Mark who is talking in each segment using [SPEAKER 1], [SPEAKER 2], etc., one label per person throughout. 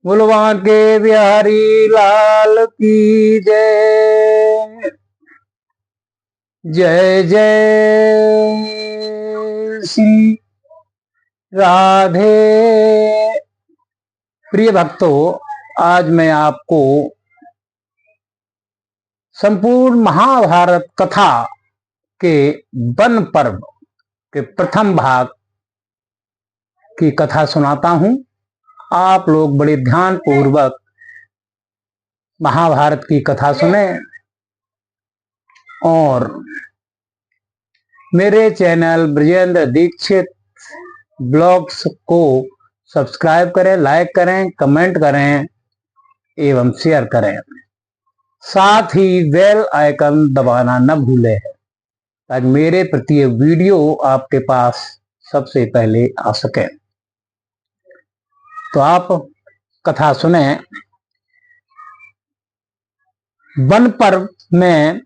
[SPEAKER 1] बुलवान के बिहारी लाल की जय। जय जय श्री राधे। प्रिय भक्तों, आज मैं आपको संपूर्ण महाभारत कथा के वन पर्व के प्रथम भाग की कथा सुनाता हूं। आप लोग बड़े ध्यान पूर्वक महाभारत की कथा सुने और मेरे चैनल ब्रजेंद्र दीक्षित ब्लॉग्स को सब्सक्राइब करें, लाइक करें, कमेंट करें एवं शेयर करें। साथ ही बेल आइकन दबाना न भूलें ताकि मेरे प्रत्येक वीडियो आपके पास सबसे पहले आ सके। तो आप कथा सुने। वन पर्व में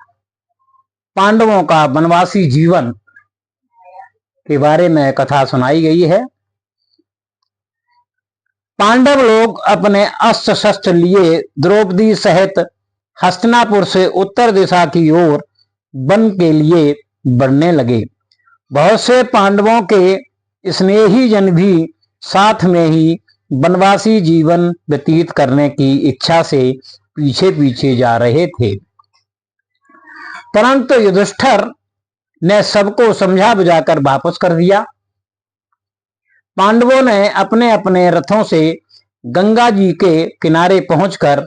[SPEAKER 1] पांडवों का वनवासी जीवन के बारे में कथा सुनाई गई है। पांडव लोग अपने अस्त्र शस्त्र लिए द्रौपदी सहित हस्तिनापुर से उत्तर दिशा की ओर वन के लिए बढ़ने लगे। बहुत से पांडवों के स्नेही जन भी साथ में ही वनवासी जीवन व्यतीत करने की इच्छा से पीछे पीछे जा रहे थे, परंतु युधिष्ठिर ने सबको समझा बुझाकर वापस कर दिया। पांडवों ने अपने अपने रथों से गंगा जी के किनारे पहुंचकर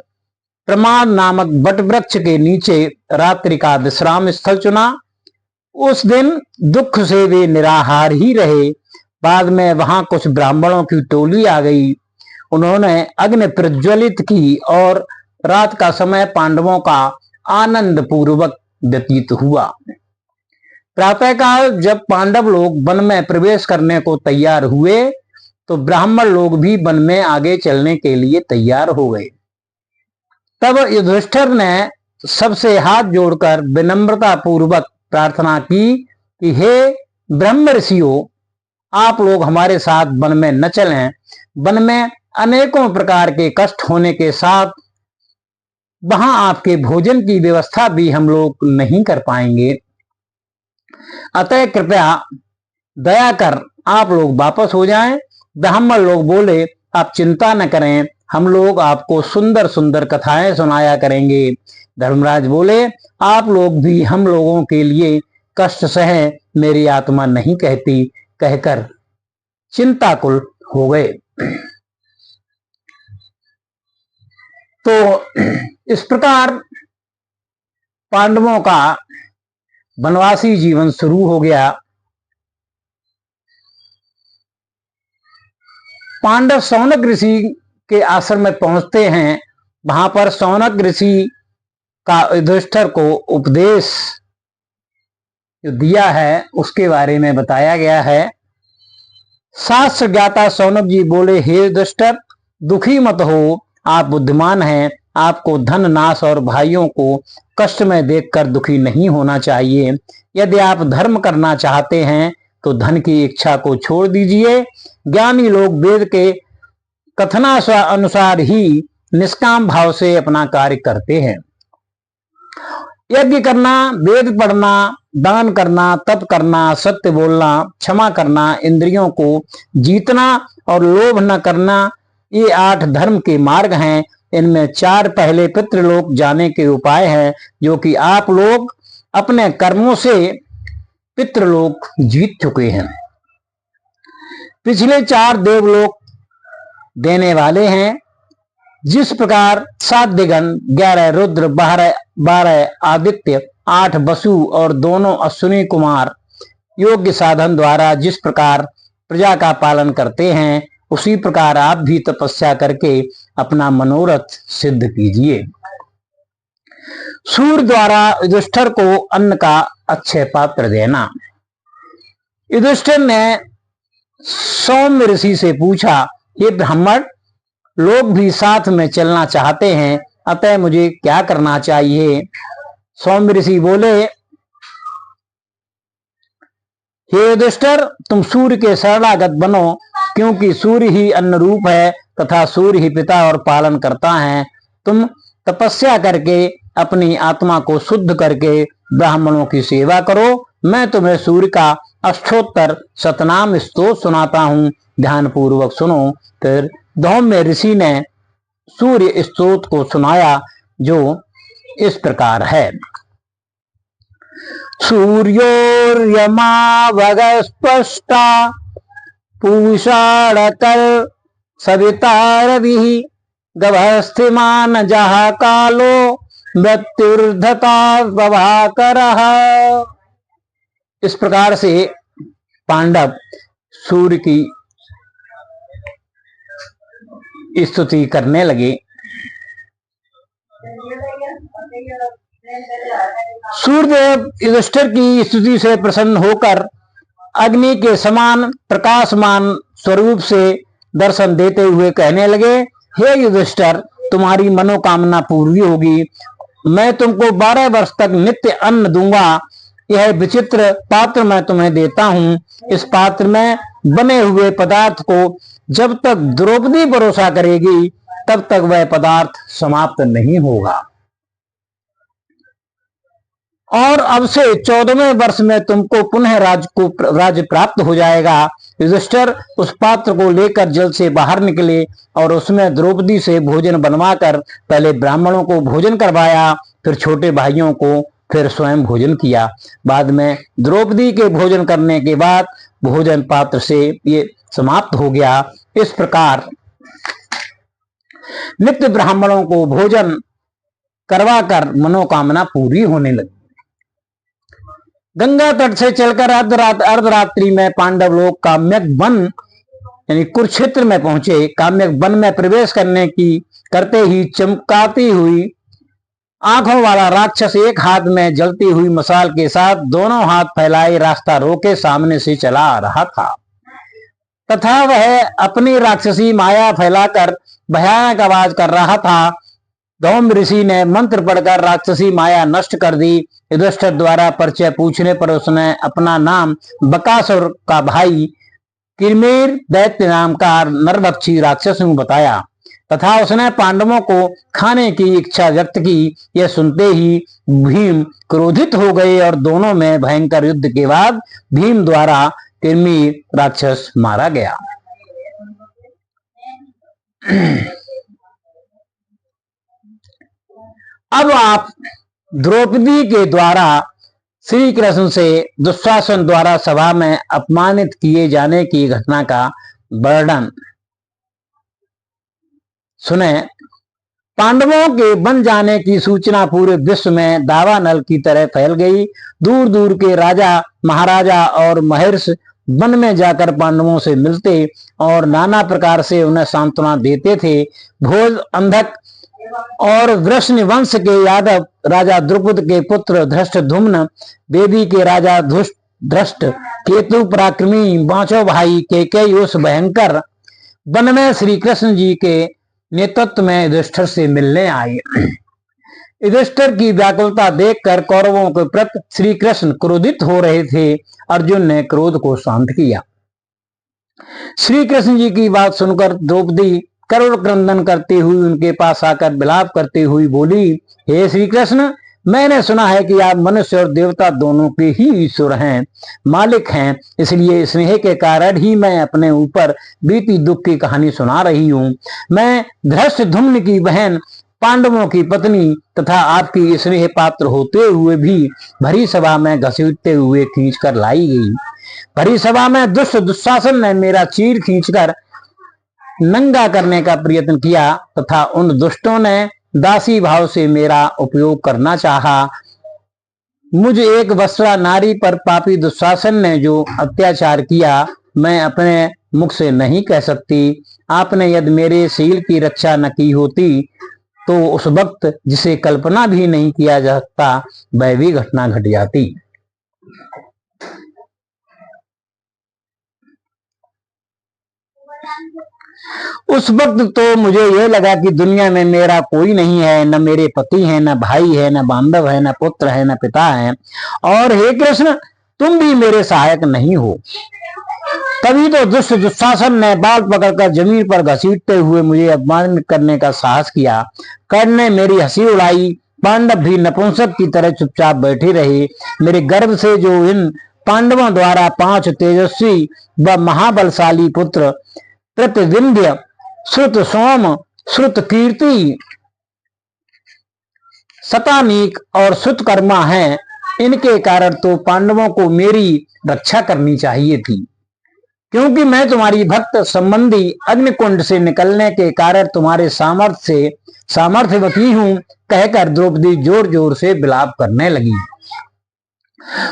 [SPEAKER 1] प्रमाद नामक वट वृक्ष के नीचे रात्रि का विश्राम स्थल चुना। उस दिन दुख से वे निराहार ही रहे। बाद में वहां कुछ ब्राह्मणों की टोली आ गई। उन्होंने अग्नि प्रज्वलित की और रात का समय पांडवों का आनंद पूर्वक व्यतीत हुआ। प्रातःकाल जब पांडव लोग वन में प्रवेश करने को तैयार हुए तो ब्राह्मण लोग भी वन में आगे चलने के लिए तैयार हो गए। तब युधिष्ठिर ने सबसे हाथ जोड़कर विनम्रता पूर्वक प्रार्थना की कि हे ब्रह्म ऋषियों, आप लोग हमारे साथ वन में न चलें। वन में अनेकों प्रकार के कष्ट होने के साथ वहां आपके भोजन की व्यवस्था भी हम लोग नहीं कर पाएंगे। अतः कृपया दया कर आप लोग वापस हो जाएं। ब्राह्मण लोग बोले, आप चिंता न करें, हम लोग आपको सुंदर सुंदर कथाएं सुनाया करेंगे। धर्मराज बोले, आप लोग भी हम लोगों के लिए कष्ट सहें, मेरी आत्मा नहीं कहती, कहकर चिंताकुल हो गए। तो इस प्रकार पांडवों का वनवासी जीवन शुरू हो गया। पांडव सौनक ऋषि के आश्रम में पहुंचते हैं। वहां पर सौनक ऋषि का युधिष्ठिर को उपदेश जो दिया है उसके बारे में बताया गया है। शास्त्र ज्ञाता सौनक जी बोले, हे युधिष्ठिर, दुखी मत हो, आप बुद्धिमान हैं। आपको धन नाश और भाइयों को कष्ट में देखकर दुखी नहीं होना चाहिए। यदि आप धर्म करना चाहते हैं तो धन की इच्छा को छोड़ दीजिए। ज्ञानी लोग वेद के कथनानुसार ही निष्काम भाव से अपना कार्य करते हैं। यज्ञ करना, वेद पढ़ना, दान करना, तप करना, सत्य बोलना, क्षमा करना, इंद्रियों को जीतना और लोभ न करना, ये 8 धर्म के मार्ग हैं। इनमें 4 पहले पितृलोक जाने के उपाय हैं, जो कि आप लोग अपने कर्मों से पितृलोक जीत चुके हैं। पिछले 4 देवलोक देने वाले हैं। जिस प्रकार 7 दिगन, 11 रुद्र, 12 आदित्य, 8 वसु और दोनों अश्विनी कुमार योग्य साधन द्वारा जिस प्रकार प्रजा का पालन करते हैं, उसी प्रकार आप भी तपस्या करके अपना मनोरथ सिद्ध कीजिए। सूर्य द्वारा युधिष्ठिर को अन्न का अक्षय पात्र देना। युधिष्ठिर ने सौम्य ऋषि से पूछा, ये ब्राह्मण लोग भी साथ में चलना चाहते हैं, अतः मुझे क्या करना चाहिए? सौम्य ऋषि बोले, हे युधिष्ठिर, तुम सूर्य के शरणागत बनो क्योंकि सूर्य ही अन्न रूप है तथा सूर्य ही पिता और पालन करता है। तुम तपस्या करके अपनी आत्मा को शुद्ध करके ब्राह्मणों की सेवा करो। मैं तुम्हें सूर्य का अष्टोत्तर सतनाम स्तोत्र सुनाता हूँ, ध्यान पूर्वक सुनो। फिर धौम्य ऋषि ने सूर्य स्तोत्र को सुनाया, जो इस प्रकार है। सूर्योर्यमावगस्पष्टा पूषाणकर सविता रविः गभस्थिमान जहा कालो मृत्युर्धता प्रभाकरः। इस प्रकार से पांडव सूर्य की स्तुति करने लगे। सूर्यदेव युधिष्ठिर की स्तुति से प्रसन्न होकर अग्नि के समान प्रकाशमान स्वरूप से दर्शन देते हुए कहने लगे, हे युधिष्ठिर, तुम्हारी मनोकामना पूरी होगी। मैं तुमको 12 वर्ष तक नित्य अन्न दूंगा। यह विचित्र पात्र मैं तुम्हें देता हूँ। इस पात्र में बने हुए पदार्थ को जब तक द्रौपदी भरोसा करेगी तब तक वह पदार्थ समाप्त नहीं होगा, और अब से 14वें वर्ष में तुमको पुनः राज्य प्राप्त हो जाएगा। युधिष्ठिर उस पात्र को लेकर जल से बाहर निकले और उसमें द्रौपदी से भोजन बनवाकर पहले ब्राह्मणों को भोजन करवाया, फिर छोटे भाइयों को, फिर स्वयं भोजन किया। बाद में द्रौपदी के भोजन करने के बाद भोजन पात्र से ये समाप्त हो गया। इस प्रकार नित्य ब्राह्मणों को भोजन करवाकर मनोकामना पूरी होने लगी। गंगा तट से चलकर अर्धरात्रि में पांडव लोग काम्यक वन यानी कुरुक्षेत्र में पहुंचे। काम्यक वन में प्रवेश करते ही चमकाती हुई आंखों वाला राक्षस एक हाथ में जलती हुई मशाल के साथ दोनों हाथ फैलाए रास्ता रोके सामने से चला आ रहा था, तथा वह अपनी राक्षसी माया फैलाकर भयानक आवाज कर रहा था। धौम्य ऋषि ने मंत्र पढ़कर राक्षसी माया नष्ट कर दी। युधिष्ठिर द्वारा परिचय पूछने पर उसने अपना नाम बकासुर का भाई किरमीर दैत्य नाम का नरभक्षी राक्षस बताया, तथा उसने पांडवों को खाने की इच्छा व्यक्त की। यह सुनते ही भीम क्रोधित हो गए और दोनों में भयंकर युद्ध के बाद भीम द्वारा किरमीर राक्षस मारा गया। अब आप द्रौपदी के द्वारा श्री कृष्ण से दुशासन द्वारा सभा में अपमानित किए जाने की घटना का वर्णन सुने। पांडवों के बन जाने की सूचना पूरे विश्व में दावानल की तरह फैल गई। दूर दूर के राजा महाराजा और महर्षि वन में जाकर पांडवों से मिलते और नाना प्रकार से उन्हें सांत्वना देते थे। भोज अंधक और वृष्ण वंश के यादव राजा द्रुपद के पुत्र धृष्टद्युम्न, वेदी के राजा धृष्ट केतु पराक्रमी, पांचों भाई केकई उस भयंकर वन में श्री कृष्ण जी के नेतृत्व में युधिष्ठिर से मिलने आए। युधिष्ठिर की व्याकुलता देखकर कौरवों के प्रति श्री कृष्ण क्रोधित हो रहे थे। अर्जुन ने क्रोध को शांत किया। श्री कृष्ण जी की बात सुनकर द्रौपदी करुण क्रंदन करती हुई उनके पास आकर विलाप करती हुई बोली, हे श्री कृष्ण, मैंने सुना है कि आप मनुष्य और देवता दोनों के ही ईश्वर हैं, मालिक हैं। इसलिए स्नेह के कारण ही मैं अपने ऊपर बीती दुख की कहानी सुना रही हूँ। मैं धृष्टद्युम्न की बहन, पांडवों की पत्नी तथा आपकी स्नेह पात्र होते हुए भी भरी सभा में घसीटते हुए खींच कर लाई गई। भरी सभा में दुशासन ने मेरा चीर खींचकर नंगा करने का प्रयत्न किया तथा उन दुष्टों ने दासी भाव से मेरा उपयोग करना चाहा। मुझ एक वस्त्रा नारी पर पापी दुशासन ने जो अत्याचार किया, मैं अपने मुख से नहीं कह सकती। आपने यदि मेरे शील की रक्षा न की होती तो उस वक्त जिसे कल्पना भी नहीं किया जा सकता वह भी घटना घट जाती। उस वक्त तो मुझे यह लगा कि दुनिया में मेरा कोई नहीं है, न मेरे पति है, न भाई है, न बांधव है, न पुत्र है, न पिता है, और हे कृष्ण, तुम भी मेरे सहायक नहीं हो। तभी तो दुष्ट दुशासन ने बाल पकड़कर जमीन पर घसीटते हुए मुझे अपमानित करने का साहस किया। कर्ण ने मेरी हंसी उड़ाई। पांडव भी नपुंसक की तरह चुपचाप बैठे रहे। मेरे गर्भ से जो इन पांडवों द्वारा 5 तेजस्वी व महाबलशाली पुत्र प्रतिविंध्य, श्रुत सोम, श्रुत कीर्ति, शतानीक और श्रुतकर्मा हैं, इनके कारण तो पांडवों को मेरी रक्षा करनी चाहिए थी, क्योंकि मैं तुम्हारी भक्त संबंधी अग्निकुंड से निकलने के कारण तुम्हारे सामर्थ्यवती हूं, कहकर द्रौपदी जोर जोर से विलाप करने लगी।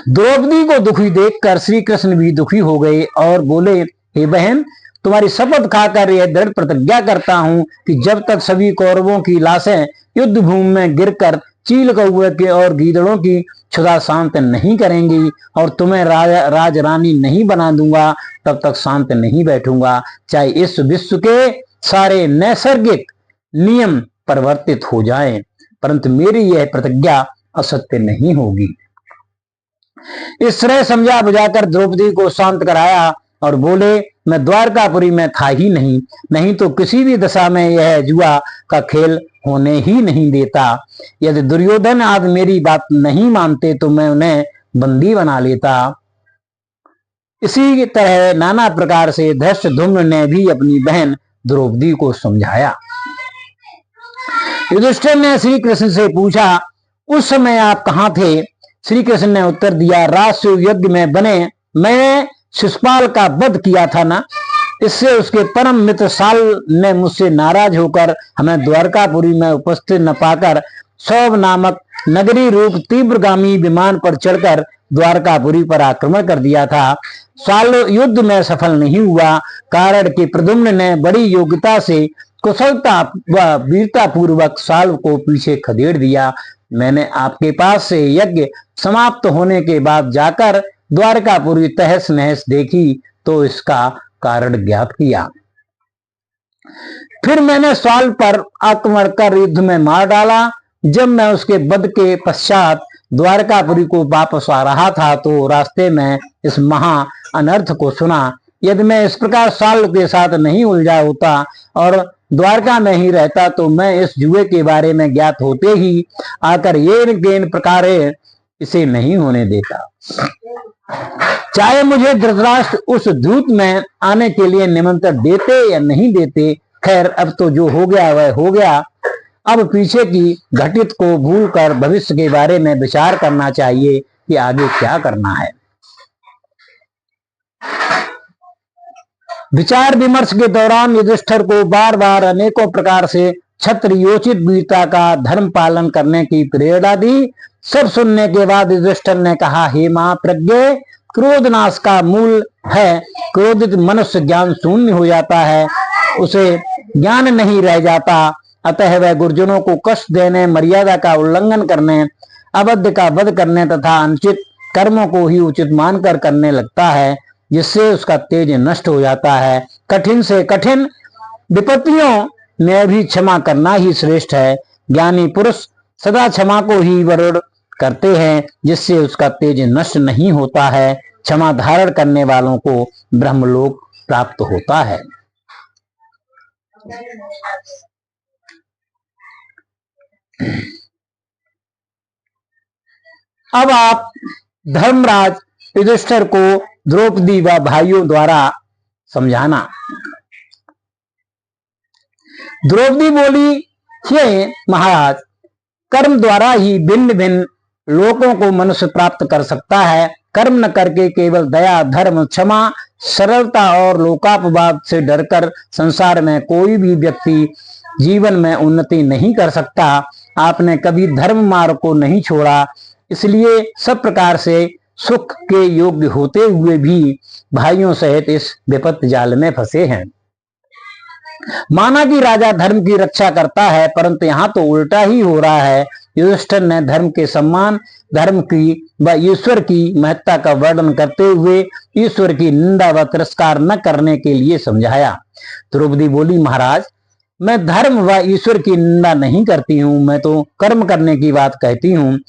[SPEAKER 1] द्रौपदी को दुखी देखकर श्री कृष्ण भी दुखी हो गए और बोले, हे बहन, तुम्हारी शपथ खाकर यह दृढ़ प्रतिज्ञा करता हूं कि जब तक सभी कौरवों की लाशें युद्ध भूमि में गिरकर चील कौवे के और गीदड़ों की क्षुधा शांत नहीं करेंगी और तुम्हें राजरानी नहीं बना दूंगा, तब तक शांत नहीं बैठूंगा, चाहे इस विश्व के सारे नैसर्गिक नियम परिवर्तित हो जाएं, परंतु मेरी यह प्रतिज्ञा असत्य नहीं होगी। इस तरह समझा बुझाकर द्रौपदी को शांत कराया और बोले, मैं द्वारकापुरी में था ही नहीं तो किसी भी दशा में यह जुआ का खेल होने ही नहीं देता। यदि दुर्योधन आज मेरी बात नहीं मानते तो मैं उन्हें बंदी बना लेता। इसी तरह नाना प्रकार से धृष्टद्युम्न ने भी अपनी बहन द्रौपदी को समझाया। युधिष्ठिर ने श्री कृष्ण से पूछा, उस समय आप कहाँ थे? श्री कृष्ण ने उत्तर दिया, राजसूय यज्ञ में बने मैंने शिशुपाल का वध किया था ना, इससे उसके परम मित्र साल ने मुझसे नाराज होकर हमें द्वारकापुरी में उपस्थित न पाकर सौभ नामक नगरी रूप तीव्रगामी विमान पर चढ़कर द्वारकापुरी पर आक्रमण कर दिया था। साल युद्ध में सफल नहीं हुआ, कारण कि प्रद्युम्न ने बड़ी योग्यता से कुशलता व वीरता पूर्वक साल को पीछे खदेड़ दिया। मैंने आपके पास से यज्ञ समाप्त होने के बाद जाकर द्वारकापुरी तहस नहस देखी तो इसका कारण ज्ञात किया। फिर मैंने साल पर आक्रमण कर युद्ध में मार डाला। जब मैं उसके वध के पश्चात द्वारकापुरी को वापस आ रहा था तो रास्ते में इस महा अनर्थ को सुना। यदि मैं इस प्रकार साल के साथ नहीं उलझा होता और द्वारका में ही रहता तो मैं इस जुए के बारे में ज्ञात होते ही आकर ये प्रकार इसे नहीं होने देता। चाहे मुझे धृतराष्ट्र उस दूत में आने के लिए निमंत्रण देते या नहीं देते, खैर अब तो जो हो गया वह हो गया। अब पीछे की घटित को भूलकर भविष्य के बारे में विचार करना चाहिए कि आगे क्या करना है। विचार विमर्श के दौरान युधिष्ठिर को बार बार अनेकों प्रकार से क्षत्रियोचित वीरता का धर्म पालन करने की प्रेरणा दी। सब सुनने के बाद युधिष्ठिर ने कहा, हे महाप्रज्ञ, क्रोध नाश का मूल है। क्रोधित मनुष्य ज्ञान शून्य हो जाता है, उसे ज्ञान नहीं रह जाता। अतः वह गुरुजनों को कष्ट देने, मर्यादा का उल्लंघन करने, अबद्ध का वध करने तथा अनुचित कर्मों को ही उचित मानकर करने लगता है, जिससे उसका तेज नष्ट हो जाता है। कठिन से कठिन विपत्तियों में भी क्षमा करना ही श्रेष्ठ है। ज्ञानी पुरुष सदा क्षमा को ही वर्ण करते हैं, जिससे उसका तेज नष्ट नहीं होता है। क्षमा धारण करने वालों को ब्रह्मलोक प्राप्त होता है। अब आप धर्मराज युधिष्ठिर को द्रौपदी व भाइयों द्वारा समझाना। द्रौपदी बोली, हे महाराज, कर्म द्वारा ही भिन्न भिन्न लोकों को मनुष्य प्राप्त कर सकता है। कर्म न करके केवल दया, धर्म, क्षमा, सरलता और लोकापवाद से डरकर संसार में कोई भी व्यक्ति जीवन में उन्नति नहीं कर सकता। आपने कभी धर्म मार्ग को नहीं छोड़ा, इसलिए सब प्रकार से सुख के योग्य होते हुए भी भाइयों सहित इस विपत्ति जाल में फंसे हैं। माना कि राजा धर्म की रक्षा करता है, परंतु यहाँ तो उल्टा ही हो रहा है। युधिष्ठिर ने धर्म के सम्मान, धर्म की व ईश्वर की महत्ता का वर्णन करते हुए ईश्वर की निंदा व तिरस्कार न करने के लिए समझाया। द्रौपदी बोली, महाराज, मैं धर्म व ईश्वर की निंदा नहीं करती हूँ, मैं तो कर्म करने की बात कहती हूँ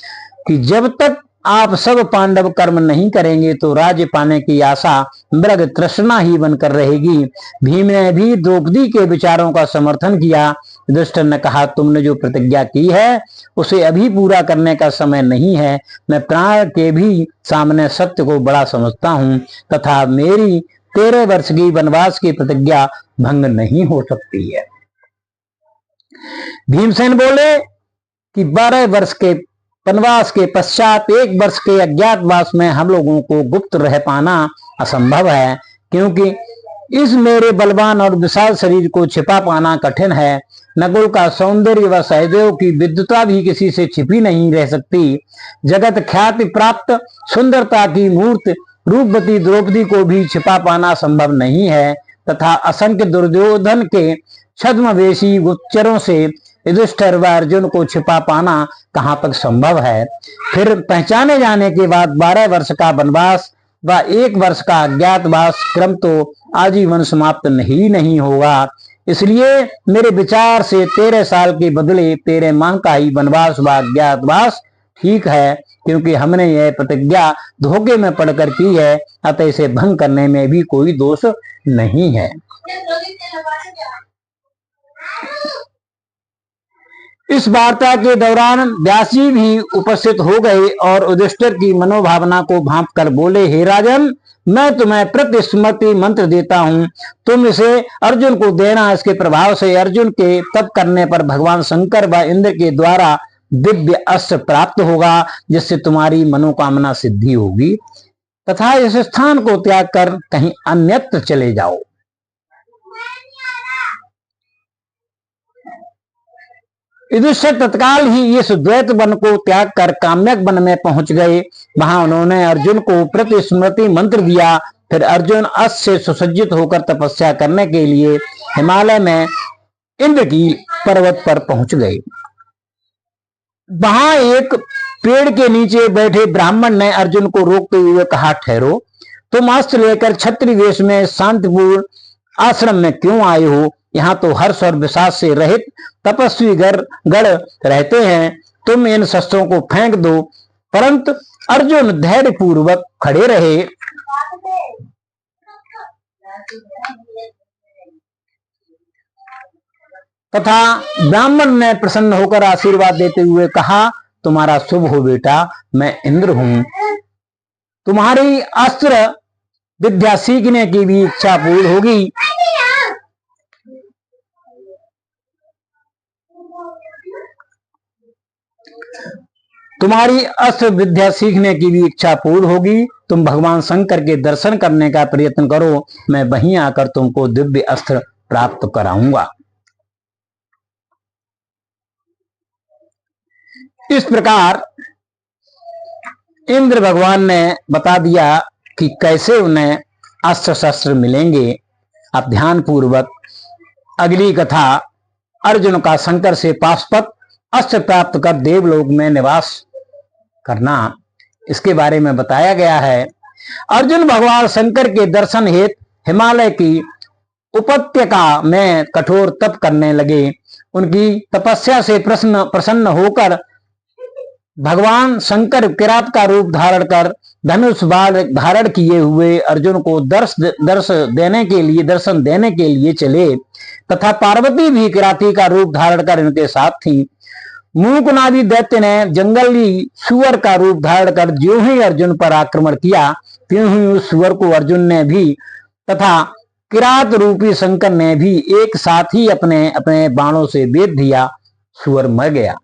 [SPEAKER 1] कि जब तक आप सब पांडव कर्म नहीं करेंगे तो राज्य पाने की आशा मृग तृष्णा ही बनकर रहेगी। भीम ने भी द्रौपदी के विचारों का समर्थन किया। युधिष्ठिर ने कहा, तुमने जो प्रतिज्ञा की है उसे अभी पूरा करने का समय नहीं है। मैं प्राण के भी सामने सत्य को बड़ा समझता हूँ तथा मेरी 13 वर्ष की वनवास की प्रतिज्ञा भंग नहीं हो सकती है। भीमसेन बोले कि 12 वर्ष के वनवास के पश्चात 1 वर्ष के अज्ञातवास में हम लोगों को गुप्त रह पाना असंभव है, क्योंकि इस मेरे बलवान और विशाल शरीर को छिपा पाना कठिन है। नकुल का सौंदर्य व सहदेव की विद्वता भी किसी से छिपी नहीं रह सकती। जगत ख्याति प्राप्त सुंदरता की मूर्त रूपवती द्रौपदी को भी छिपा पाना संभव नहीं है तथा असंख्य दुर्योधन के छद्मवेशी गुप्तचरों से युधिष्ठिर व अर्जुन को छिपा पाना कहाँ तक संभव है। फिर पहचाने जाने के बाद 12 वर्ष का वनवास व 1 वर्ष का अज्ञातवास क्रम तो आजीवन समाप्त नहीं होगा। इसलिए मेरे विचार से 13 साल के बदले 13 माह का ही वनवास व अज्ञातवास ठीक है, क्योंकि हमने यह प्रतिज्ञा धोखे में पढ़कर की है, अतः इसे भंग करने में भी कोई दोष नहीं है। इस वार्ता के दौरान व्यास जी भी उपस्थित हो गए और युधिष्ठिर की मनोभावना को भांप कर बोले, हे राजन, मैं तुम्हें प्रतिस्मृति मंत्र देता हूँ, तुम इसे अर्जुन को देना। इसके प्रभाव से अर्जुन के तप करने पर भगवान शंकर व इंद्र के द्वारा दिव्य अस्त्र प्राप्त होगा, जिससे तुम्हारी मनोकामना सिद्धि होगी तथा इस स्थान को त्याग कर कहीं अन्यत्र चले जाओ। युधिष्ठिर तत्काल ही इस द्वैत वन को त्याग कर काम्यक वन में पहुंच गए। वहां उन्होंने अर्जुन को प्रतिस्मृति मंत्र दिया। फिर अर्जुन अस्त्र से सुसज्जित होकर तपस्या करने के लिए हिमालय में इंद्रकील पर्वत पर पहुंच गए। वहां एक पेड़ के नीचे बैठे ब्राह्मण ने अर्जुन को रोकते हुए कहा, ठहरो, तुम अस्त्र लेकर क्षत्रिय वेश में शांतिपूर्ण आश्रम में क्यों आए हो? यहाँ तो हर्ष और विषाद से रहित तपस्वी गण रहते हैं। तुम इन शस्त्रों को फेंक दो। परंतु अर्जुन धैर्य पूर्वक खड़े रहे तथा ब्राह्मण ने प्रसन्न होकर आशीर्वाद देते हुए कहा, तुम्हारा शुभ हो बेटा, मैं इंद्र हूं। तुम्हारी अस्त्र विद्या सीखने की भी इच्छा पूर्ण होगी। तुम्हारी अस्त्र विद्या सीखने की भी इच्छा पूर्ण होगी। तुम भगवान शंकर के दर्शन करने का प्रयत्न करो, मैं वहीं आकर तुमको दिव्य अस्त्र प्राप्त कराऊंगा। इस प्रकार इंद्र भगवान ने बता दिया कि कैसे उन्हें अस्त्र शस्त्र मिलेंगे। अब ध्यान पूर्वक अगली कथा अर्जुन का शंकर से पाशुपत अस्त्र प्राप्त कर देवलोक में निवास करना, इसके बारे में बताया गया है। अर्जुन भगवान शंकर के दर्शन हेतु हिमालय की उपत्यका में कठोर तप करने लगे। उनकी तपस्या से प्रसन्न होकर भगवान शंकर किरात का रूप धारण कर धनुष बाण धारण किए हुए अर्जुन को दर्शन देने के लिए चले तथा पार्वती भी किराती का रूप धारण कर इनके साथ थी। मूकनादी दैत्य ने जंगली सुअर का रूप धारण कर ज्यों ही अर्जुन पर आक्रमण किया, त्यों ही उस सुअर को अर्जुन ने भी तथा किरात रूपी शंकर ने भी एक साथ ही अपने अपने बाणों से बेध दिया। सुअर मर गया।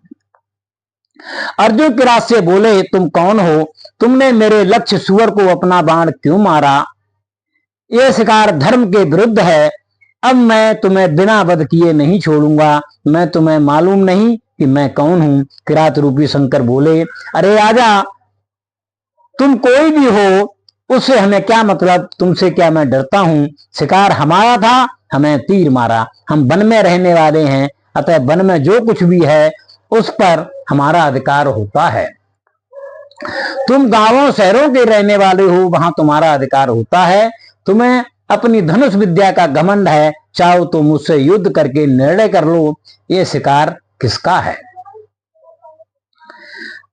[SPEAKER 1] अर्जुन किरात से बोले, तुम कौन हो? तुमने मेरे लक्ष्य सुअर को अपना बाण क्यों मारा? यह शिकार धर्म के विरुद्ध है। अब मैं तुम्हें बिना वध किए नहीं छोड़ूंगा। मैं तुम्हें मालूम नहीं कि मैं कौन हूं? किरात रूपी शंकर बोले, अरे आजा, तुम कोई भी हो, उससे हमें क्या मतलब? तुमसे क्या मैं डरता हूं? शिकार हमारा था, हमें तीर मारा। हम वन में रहने वाले हैं, अतः वन में जो कुछ भी है उस पर हमारा अधिकार होता है। तुम गांवों शहरों के रहने वाले हो, वहां तुम्हारा अधिकार होता है। तुम्हें अपनी धनुष विद्या का घमंड है, चाहो तो मुझसे युद्ध करके निर्णय कर लो, ये शिकार किसका है?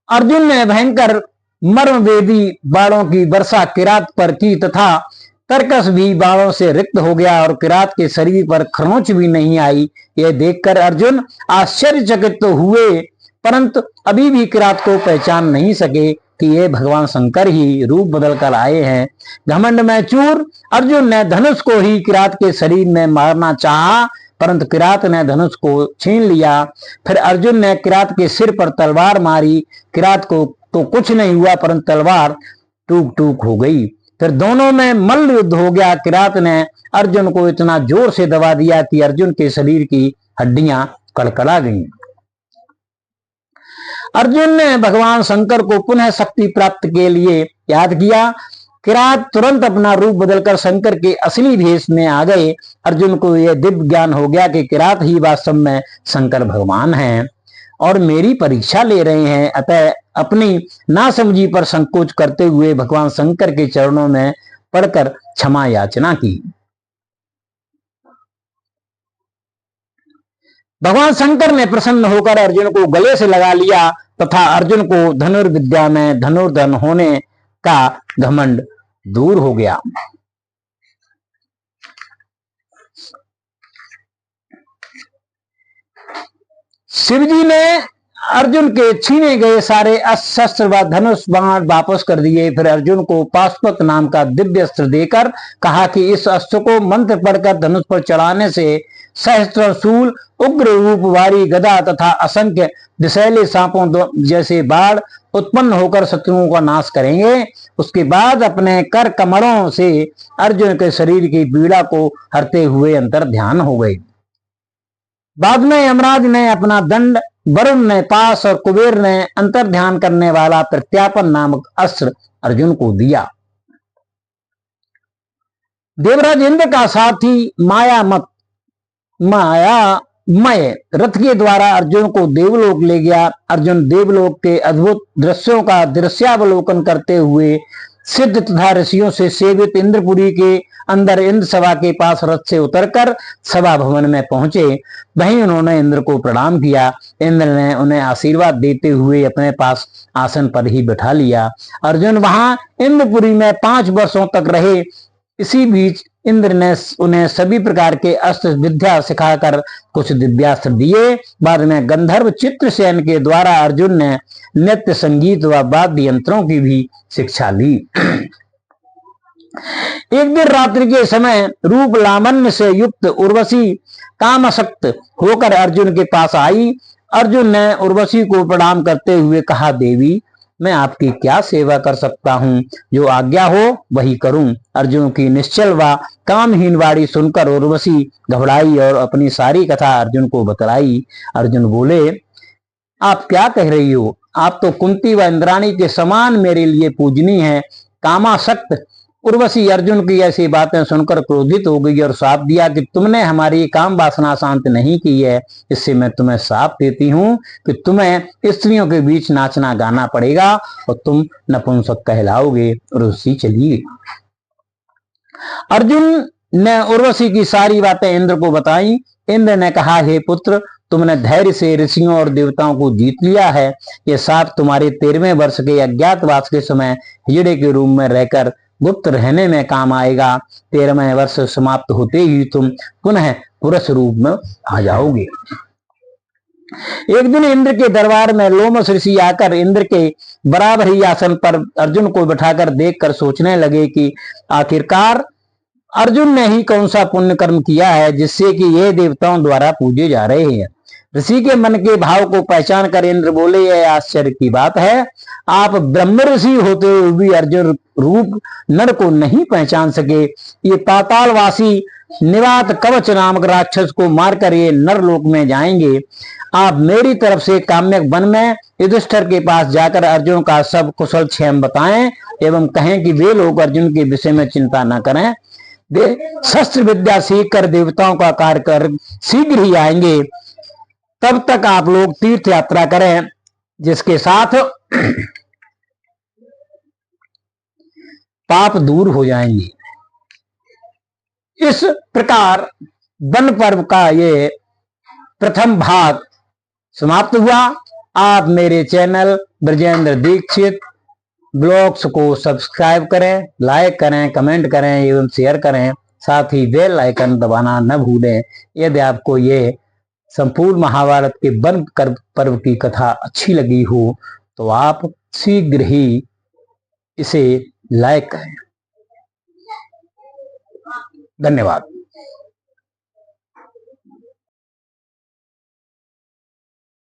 [SPEAKER 1] अर्जुन ने भयंकर मर्मवेदी बाणों की वर्षा किरात पर की तथा तरकस भी बाणों से रिक्त हो गया और किरात के शरीर पर खरोंच भी नहीं आई। यह देखकर अर्जुन आश्चर्यचकित तो हुए, परंतु अभी भी किरात को पहचान नहीं सके कि ये भगवान शंकर ही रूप बदल कर आए हैं। घमंड में चूर अर्जुन ने धनुष को ही किरात के शरीर में मारना चाहा, परंतु किरात ने धनुष को छीन लिया। फिर अर्जुन ने किरात के सिर पर तलवार मारी। किरात को तो कुछ नहीं हुआ, परंतु तलवार टूक टूक हो गई। फिर दोनों में मल्ल युद्ध हो गया। किरात ने अर्जुन को इतना जोर से दबा दिया कि अर्जुन के शरीर की हड्डियां कड़कड़ा गईं। अर्जुन ने भगवान शंकर को पुनः शक्ति प्राप्त के लिए याद किया। किरात तुरंत अपना रूप बदलकर शंकर के असली भेष में आ गए। अर्जुन को यह दिव्य ज्ञान हो गया कि किरात ही वास्तव में शंकर भगवान हैं और मेरी परीक्षा ले रहे हैं। अतः अपनी नासमझी पर संकोच करते हुए भगवान शंकर के चरणों में पड़कर क्षमा याचना की। भगवान शंकर ने प्रसन्न होकर अर्जुन को गले से लगा लिया तथा अर्जुन को धनुर्विद्या में धनुर्धन होने का घमंड दूर हो गया। शिवजी ने अर्जुन के छीने गए सारे अस्त्र शस्त्र व धनुष बाण वापस कर दिए। फिर अर्जुन को पाशुपत नाम का दिव्य अस्त्र देकर कहा कि इस अस्त्र को मंत्र पढ़कर धनुष पर चढ़ाने से सहस्त्र शूल, उग्र रूप वाली गदा तथा असंख्य विषैले सांपों जैसे बाढ़ उत्पन्न होकर शत्रुओं का नाश करेंगे। उसके बाद अपने कर कमलों से अर्जुन के शरीर की पीड़ा को हरते हुए अंतर ध्यान हो गए। बाद में यमराज ने अपना दंड, वरुण ने पास और कुबेर ने अंतर ध्यान करने वाला प्रत्यापन नामक अस्त्र अर्जुन को दिया। देवराज इंद्र का साथी मायामय रथ के द्वारा अर्जुन को देवलोक ले गया। अर्जुन देवलोक के अद्भुत दृश्यों का दृश्यावलोकन करते हुए सिद्ध तथा ऋषियों से सेवित इंद्रपुरी के अंदर इंद्र सभा के पास रथ से उतरकर सभा भवन में पहुंचे। वहीं उन्होंने इंद्र को प्रणाम किया। इंद्र ने उन्हें आशीर्वाद देते हुए अपने पास आसन पर ही बिठा लिया। अर्जुन वहां इंद्रपुरी में 5 वर्षों तक रहे। इसी बीच इंद्र ने उन्हें सभी प्रकार के अस्त्र विद्या सिखाकर कुछ दिव्यास्त्र दिए। बाद में गंधर्व चित्रसेन के द्वारा अर्जुन ने नृत्य, संगीत व वाद्य यंत्रों की भी शिक्षा ली। एक दिन रात्रि के समय रूप लावण्य से युक्त उर्वशी कामासक्त होकर अर्जुन के पास आई। अर्जुन ने उर्वशी को प्रणाम करते हुए कहा, देवी मैं आपकी क्या सेवा कर सकता हूँ? जो आज्ञा हो वही करूं। अर्जुन की निश्चल व कामहीन वाणी सुनकर उर्वशी घबराई और अपनी सारी कथा अर्जुन को बतलाई। अर्जुन बोले, आप क्या कह रही हो? आप तो कुंती व इंद्राणी के समान मेरे लिए पूजनीय है। कामासक्त उर्वशी अर्जुन की ऐसी बातें सुनकर क्रोधित हो गई और शाप दिया कि तुमने हमारी काम वासना शांत नहीं की है, इससे मैं तुम्हें शाप देती हूँ कि तुम्हें स्त्रियों के बीच नाचना गाना पड़ेगा और तुम नपुंसक कहलाओगे। उर्वशी चली गई। अर्जुन ने उर्वशी की सारी बातें इंद्र को बताई। इंद्र ने कहा, हे पुत्र, तुमने धैर्य से ऋषियों और देवताओं को जीत लिया है। यह शाप तुम्हारे 13वें वर्ष के अज्ञातवास के समय हिजड़े के रूप में रहकर गुप्त रहने में काम आएगा। 13वें वर्ष समाप्त होते ही तुम पुनः पुरुष रूप में आ जाओगे। एक दिन इंद्र के दरबार में लोमस ऋषि आकर इंद्र के बराबर ही आसन पर अर्जुन को बिठाकर देखकर सोचने लगे कि आखिरकार अर्जुन ने ही कौन सा पुण्य कर्म किया है जिससे कि ये देवताओं द्वारा पूजे जा रहे हैं। ऋषि के मन के भाव को पहचान कर इंद्र बोले, यह आश्चर्य की बात है, आप ब्रह्म ऋषि होते हुए भी अर्जुन रूप नर को नहीं पहचान सके। ये पातालवासी निवात कवच नामक राक्षस को मारकर ये नरलोक में जाएंगे। आप मेरी तरफ से काम्यक वन में युधिष्ठिर के पास जाकर अर्जुन का सब कुशल क्षेम बताएं एवं कहें कि वे लोग अर्जुन के विषय में चिंता न करें। वे शस्त्र विद्या सीख कर देवताओं का कार्य कर शीघ्र ही आएंगे। तब तक आप लोग तीर्थ यात्रा करें, जिसके साथ पाप दूर हो जाएंगे। इस प्रकार वन पर्व का ये प्रथम भाग समाप्त हुआ। आप मेरे चैनल ब्रजेंद्र दीक्षित ब्लॉग्स को सब्सक्राइब करें, लाइक करें, कमेंट करें एवं शेयर करें। साथ ही बेल आइकन दबाना न भूलें। यदि आपको ये संपूर्ण महाभारत के वन पर्व की कथा अच्छी लगी हो तो आप शीघ्र ही इसे लाइक करें। धन्यवाद।